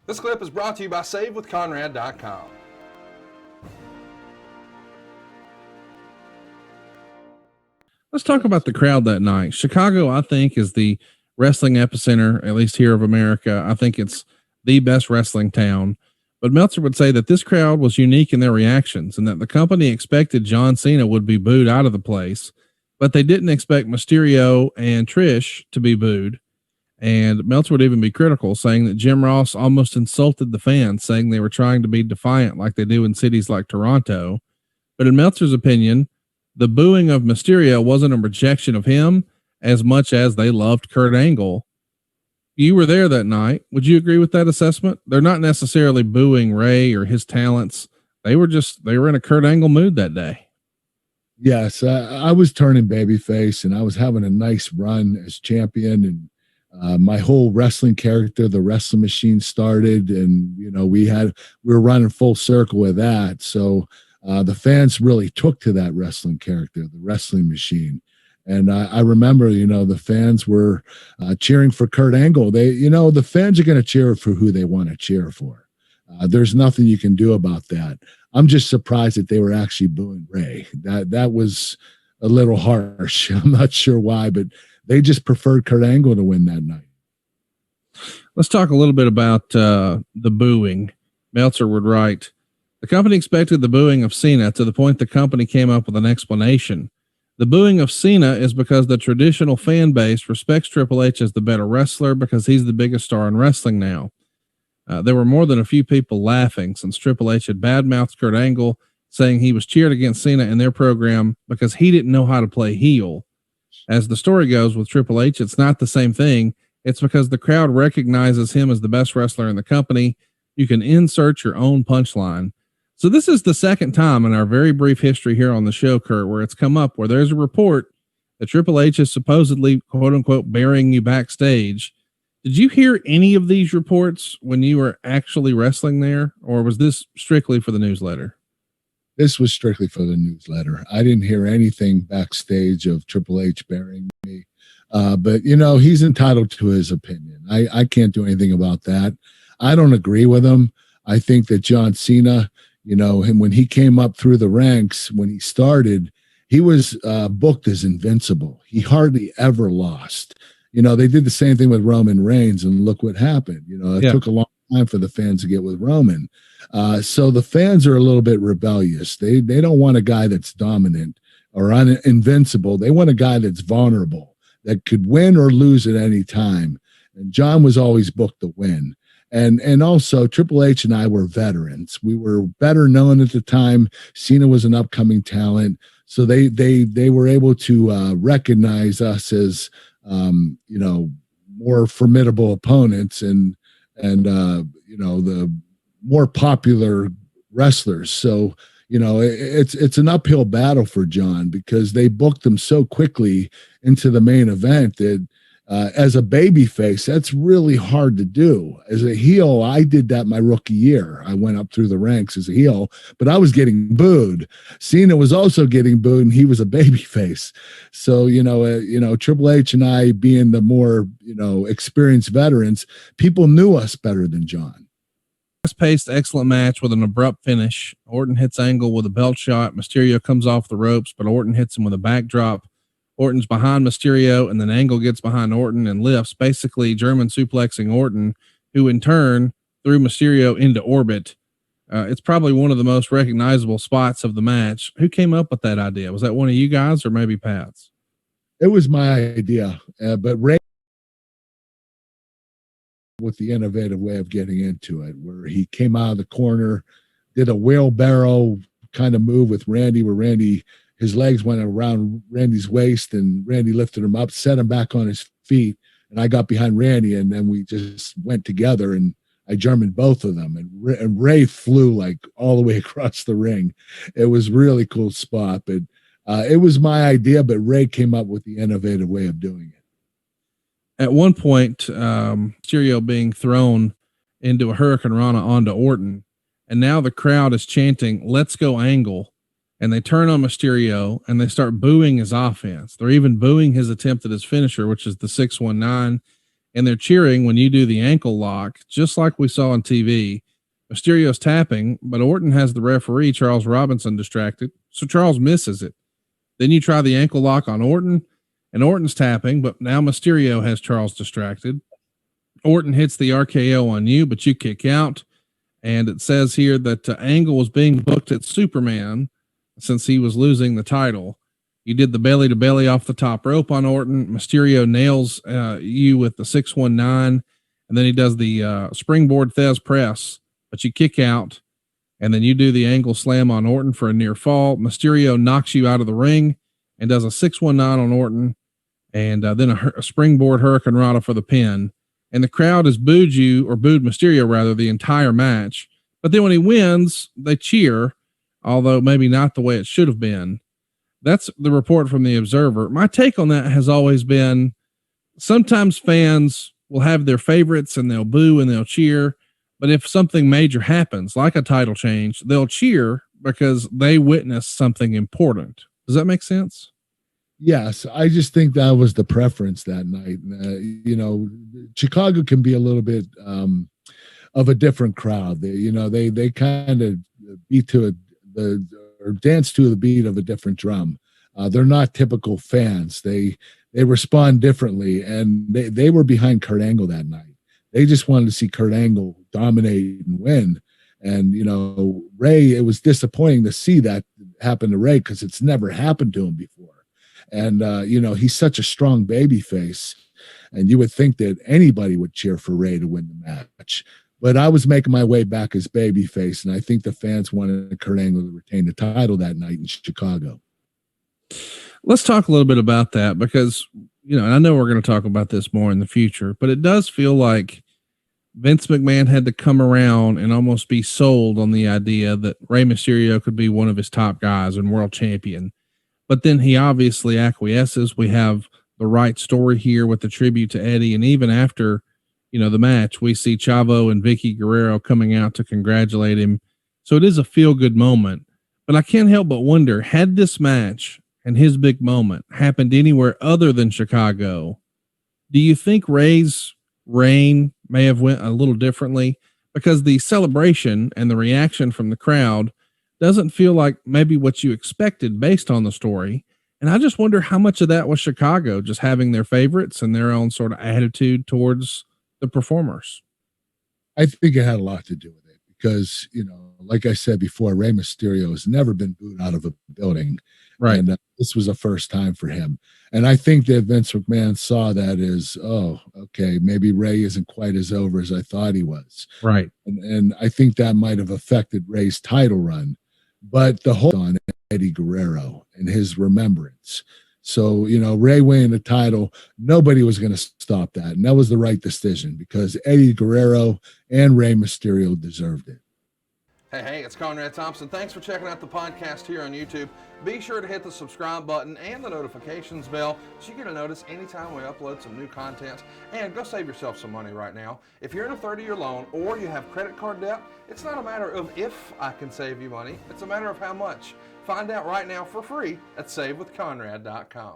This clip is brought to you by SaveWithConrad.com. Let's talk about the crowd that night. Chicago, I think, is the wrestling epicenter, at least here of America. I think it's the best wrestling town. But Meltzer would say that this crowd was unique in their reactions and that the company expected John Cena would be booed out of the place, but they didn't expect Mysterio and Trish to be booed. And Meltzer would even be critical, saying that Jim Ross almost insulted the fans, saying they were trying to be defiant like they do in cities like Toronto. But in Meltzer's opinion, the booing of Mysterio wasn't a rejection of him as much as they loved Kurt Angle. You were there that night. Would you agree with that assessment? They're not necessarily booing Rey or his talents. They were in a Kurt Angle mood that day. Yes, I was turning babyface and I was having a nice run as champion, and my whole wrestling character, the wrestling machine, started, and we were running full circle with that. So the fans really took to that wrestling character, the wrestling machine. And I remember, the fans were cheering for Kurt Angle. The fans are going to cheer for who they want to cheer for. There's nothing you can do about that. I'm just surprised that they were actually booing Rey. That was a little harsh. I'm not sure why, but they just preferred Kurt Angle to win that night. Let's talk a little bit about the booing. Meltzer would write, the company expected the booing of Cena to the point the company came up with an explanation. The booing of Cena is because the traditional fan base respects Triple H as the better wrestler because he's the biggest star in wrestling now. There were more than a few people laughing since Triple H had badmouthed Kurt Angle, saying he was cheered against Cena in their program because he didn't know how to play heel. As the story goes with Triple H, it's not the same thing. It's because the crowd recognizes him as the best wrestler in the company. You can insert your own punchline. So this is the second time in our very brief history here on the show, Kurt, where it's come up where there's a report that Triple H is supposedly, quote unquote, burying you backstage. Did you hear any of these reports when you were actually wrestling there, or was this strictly for the newsletter? This was strictly for the newsletter. I didn't hear anything backstage of Triple H burying me. But he's entitled to his opinion. I can't do anything about that. I don't agree with him. I think that John Cena, him when he came up through the ranks, when he started, he was booked as invincible. He hardly ever lost. They did the same thing with Roman Reigns, and look what happened. It took a long time for the fans to get with Roman. So the fans are a little bit rebellious. They don't want a guy that's dominant or invincible. They want a guy that's vulnerable, that could win or lose at any time. And John was always booked to win. And also Triple H and I were veterans. We were better known at the time. Cena was an upcoming talent. So they were able to recognize us as, more formidable opponents and the more popular wrestlers. So, it's an uphill battle for John because they booked him so quickly into the main event that as a baby face, that's really hard to do. As a heel, I did that my rookie year. I went up through the ranks as a heel, but I was getting booed. Cena was also getting booed, and he was a baby face. So, Triple H and I, being the more, experienced veterans, people knew us better than John. Fast-paced, excellent match with an abrupt finish. Orton hits Angle with a belt shot. Mysterio comes off the ropes, but Orton hits him with a backdrop. Orton's behind Mysterio, and then Angle gets behind Orton and lifts, basically German suplexing Orton, who in turn threw Mysterio into orbit. It's probably one of the most recognizable spots of the match. Who came up with that idea? Was that one of you guys or maybe Pat's? It was my idea, but Rey with the innovative way of getting into it, where he came out of the corner, did a wheelbarrow kind of move with Randy, where Randy, his legs went around Randy's waist and Randy lifted him up, set him back on his feet. And I got behind Randy, and then we just went together and I Germaned both of them. And Rey flew like all the way across the ring. It was a really cool spot, but it was my idea, but Rey came up with the innovative way of doing it. At one point, Mysterio being thrown into a Hurricane Rana onto Orton, and now the crowd is chanting, "Let's go Angle." And they turn on Mysterio and they start booing his offense. They're even booing his attempt at his finisher, which is the 619. and they're cheering when you do the ankle lock, just like we saw on TV. Mysterio's tapping, but Orton has the referee, Charles Robinson, distracted, so Charles misses it. Then you try the ankle lock on Orton, and Orton's tapping, but now Mysterio has Charles distracted. Orton hits the RKO on you, but you kick out. And it says here that Angle was being booked at Superman since he was losing the title. You did the belly to belly off the top rope on Orton. Mysterio nails you with the 619, and then he does the springboard Thez press, but you kick out, and then you do the Angle slam on Orton for a near fall. Mysterio knocks you out of the ring and does a 619 on Orton, and then a springboard Hurricane Rana for the pin. And the crowd has booed you, or booed Mysterio rather, the entire match. But then when he wins, they cheer, although maybe not the way it should have been. That's the report from the Observer. My take on that has always been, sometimes fans will have their favorites and they'll boo and they'll cheer. But if something major happens, like a title change, they'll cheer because they witnessed something important. Does that make sense? Yes, I just think that was the preference that night. Chicago can be a little bit of a different crowd. They kind of beat to or dance to the beat of a different drum. They're not typical fans. They respond differently, and they were behind Kurt Angle that night. They just wanted to see Kurt Angle dominate and win. And Rey, it was disappointing to see that happen to Rey because it's never happened to him before. And, he's such a strong baby face, and you would think that anybody would cheer for Rey to win the match. But I was making my way back as baby face, and I think the fans wanted Kurt Angle to retain the title that night in Chicago. Let's talk a little bit about that because, and I know we're going to talk about this more in the future, but it does feel like Vince McMahon had to come around and almost be sold on the idea that Rey Mysterio could be one of his top guys and world champion. But then he obviously acquiesces. We have the right story here with the tribute to Eddie. And even after, the match, we see Chavo and Vicky Guerrero coming out to congratulate him. So it is a feel-good moment. But I can't help but wonder, had this match and his big moment happened anywhere other than Chicago, do you think Rey's reign may have went a little differently? Because the celebration and the reaction from the crowd doesn't feel like maybe what you expected based on the story. And I just wonder how much of that was Chicago just having their favorites and their own sort of attitude towards the performers. I think it had a lot to do with it because, like I said before, Rey Mysterio has never been booed out of a building. Right. And this was a first time for him. And I think that Vince McMahon saw that as, oh, okay, maybe Rey isn't quite as over as I thought he was. Right. And I think that might have affected Rey's title run. But the whole on Eddie Guerrero and his remembrance. So, Rey winning the title, nobody was going to stop that. And that was the right decision because Eddie Guerrero and Rey Mysterio deserved it. Hey, it's Conrad Thompson. Thanks for checking out the podcast here on YouTube. Be sure to hit the subscribe button and the notifications bell so you get a notice anytime we upload some new content. And go save yourself some money right now. If you're in a 30-year loan or you have credit card debt, it's not a matter of if I can save you money. It's a matter of how much. Find out right now for free at SaveWithConrad.com.